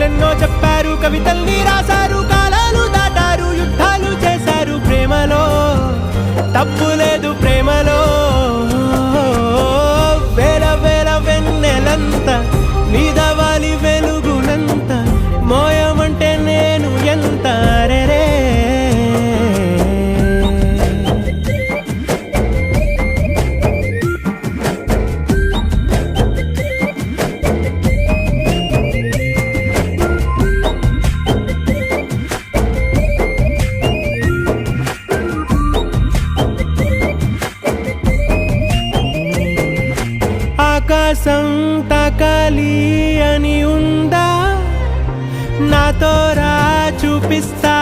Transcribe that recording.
కథలెన్నో చెప్పారు, కవితల్ని రాశారు, కాలాలు దాటారు, యుద్ధాలు చేశారు. ప్రేమలో తప్పు లేదు, ప్రేమలో వేల వేల వెన్నెలంత నీదవాలి వెలుగునంత, మోయమంటే నేను ఎంత రే. ఆకాశం తాకాలి అని ఉందా, నాతో రా చూపిస్తా